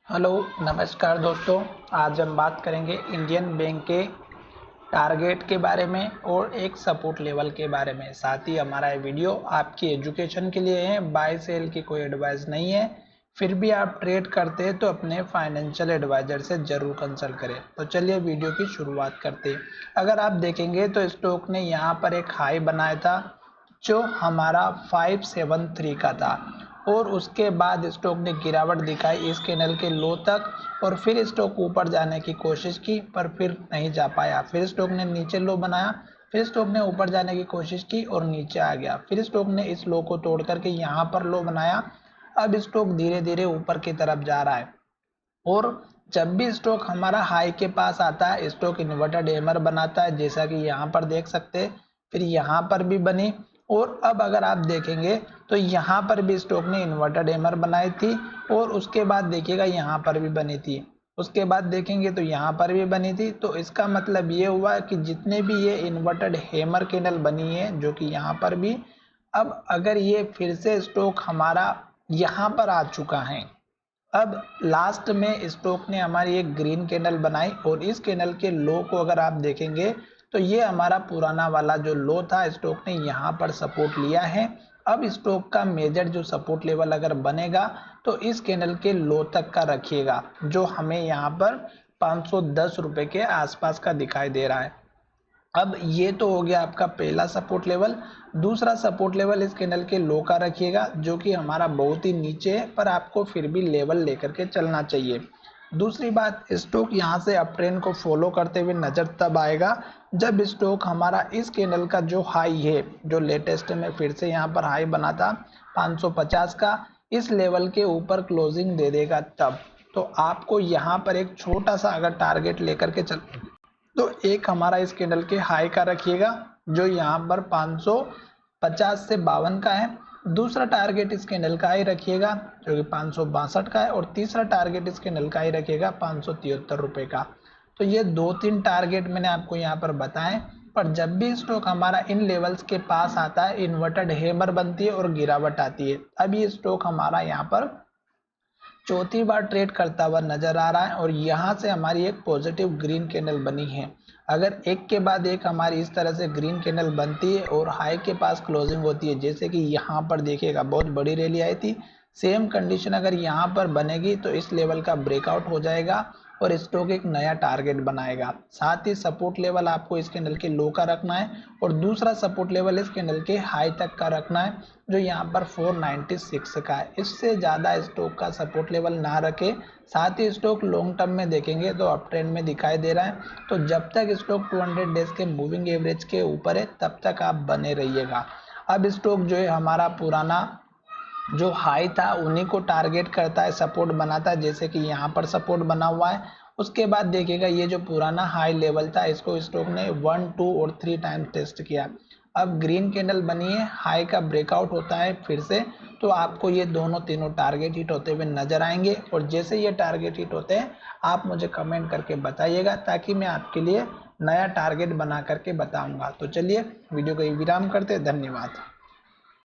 Hello नमस्कार दोस्तों। आज हम बात करेंगे इंडियन बैंक के टारगेट के बारे में और एक सपोर्ट लेवल के बारे में। साथ ही हमारा ये वीडियो आपकी एजुकेशन के लिए है, बाय सेल की कोई एडवाइस नहीं है। फिर भी आप ट्रेड करते हैं तो अपने फाइनेंशियल एडवाइजर से ज़रूर कंसल्ट करें। तो चलिए वीडियो की शुरुआत करते हैं। अगर आप देखेंगे तो स्टॉक ने यहाँ पर एक हाई बनाया था जो हमारा 573 का था और उसके बाद स्टॉक ने गिरावट दिखाई इस कैंडल के लो तक और फिर स्टॉक ऊपर जाने की कोशिश की पर फिर नहीं जा पाया। फिर स्टॉक ने नीचे लो बनाया, फिर स्टॉक ने ऊपर जाने की कोशिश की और नीचे आ गया। फिर स्टॉक ने इस लो को तोड़ करके यहाँ पर लो बनाया। अब स्टॉक धीरे धीरे ऊपर की तरफ जा रहा है और जब भी स्टॉक हमारा हाई के पास आता है स्टॉक इन्वर्टेड हैमर बनाता है, जैसा कि यहाँ पर देख सकते हैं। फिर यहाँ पर भी बनी और अब अगर आप देखेंगे तो यहाँ पर भी स्टॉक ने इन्वर्टेड हैमर बनाई थी और उसके बाद देखिएगा यहाँ पर भी बनी थी। उसके बाद देखेंगे तो यहाँ पर भी बनी थी। तो इसका मतलब ये हुआ कि जितने भी ये इन्वर्टेड हैमर कैंडल बनी है जो कि यहाँ पर भी, अब अगर ये फिर से स्टॉक हमारा यहाँ पर आ चुका है, अब लास्ट में स्टॉक ने हमारी एक ग्रीन कैंडल बनाई और इस कैंडल के लो को अगर आप देखेंगे तो ये हमारा पुराना वाला जो लो था स्टॉक ने यहाँ पर सपोर्ट लिया है। अब स्टॉक का मेजर जो सपोर्ट लेवल अगर बनेगा तो इस कैंडल के लो तक का रखिएगा जो हमें यहाँ पर 510 रुपए के आसपास का दिखाई दे रहा है। अब ये तो हो गया आपका पहला सपोर्ट लेवल। दूसरा सपोर्ट लेवल इस कैंडल के लो का रखिएगा जो कि हमारा बहुत ही नीचे है पर आपको फिर भी लेवल लेकर के चलना चाहिए। दूसरी बात, स्टॉक यहाँ से अप ट्रेंड को फॉलो करते हुए नजर तब आएगा जब स्टॉक हमारा इस कैंडल का जो हाई है, जो लेटेस्ट में फिर से यहाँ पर हाई बना था 550 का, इस लेवल के ऊपर क्लोजिंग दे देगा तब। तो आपको यहाँ पर एक छोटा सा अगर टारगेट लेकर के चल तो एक हमारा इस कैंडल के हाई का रखिएगा जो यहाँ पर 550 से 52 का है। दूसरा टारगेट इस कैंडल का ही रखिएगा जो कि 562 का है और तीसरा टारगेट इस कैंडल का ही रखिएगा 573 रुपए का। तो ये दो तीन टारगेट मैंने आपको यहाँ पर बताएं। पर जब भी स्टॉक हमारा इन लेवल्स के पास आता है इन्वर्टेड हैमर बनती है और गिरावट आती है। अब ये स्टॉक हमारा यहाँ पर चौथी बार ट्रेड करता हुआ नजर आ रहा है और यहाँ से हमारी एक पॉजिटिव ग्रीन कैंडल बनी है। अगर एक के बाद एक हमारी इस तरह से ग्रीन कैंडल बनती है और हाई के पास क्लोजिंग होती है, जैसे कि यहाँ पर देखिएगा बहुत बड़ी रैली आई थी, सेम कंडीशन अगर यहाँ पर बनेगी तो इस लेवल का ब्रेकआउट हो जाएगा और स्टॉक एक नया टारगेट बनाएगा। साथ ही सपोर्ट लेवल आपको इस कैंडल के लो का रखना है और दूसरा सपोर्ट लेवल इस कैंडल के हाई तक का रखना है जो यहाँ पर 496 का है। इससे ज़्यादा स्टॉक का सपोर्ट लेवल ना रखे। साथ ही स्टॉक लॉन्ग टर्म में देखेंगे तो अप ट्रेंड में दिखाई दे रहा है, तो जब तक स्टॉक 200 डेज के मूविंग एवरेज के ऊपर है तब तक आप बने रहिएगा। अब स्टॉक जो है हमारा पुराना जो हाई था उन्हीं को टारगेट करता है, सपोर्ट बनाता है, जैसे कि यहाँ पर सपोर्ट बना हुआ है। उसके बाद देखिएगा ये जो पुराना हाई लेवल था इसको स्टॉक ने 1, 2 और 3 टाइम टेस्ट किया। अब ग्रीन कैंडल बनी है, हाई का ब्रेकआउट होता है फिर से, तो आपको ये दोनों तीनों टारगेट हिट होते हुए नजर आएंगे और जैसे ये टारगेट हिट होते हैं आप मुझे कमेंट करके बताइएगा ताकि मैं आपके लिए नया टारगेट बना करके बताऊंगा। तो चलिए वीडियो को विराम करते, धन्यवाद।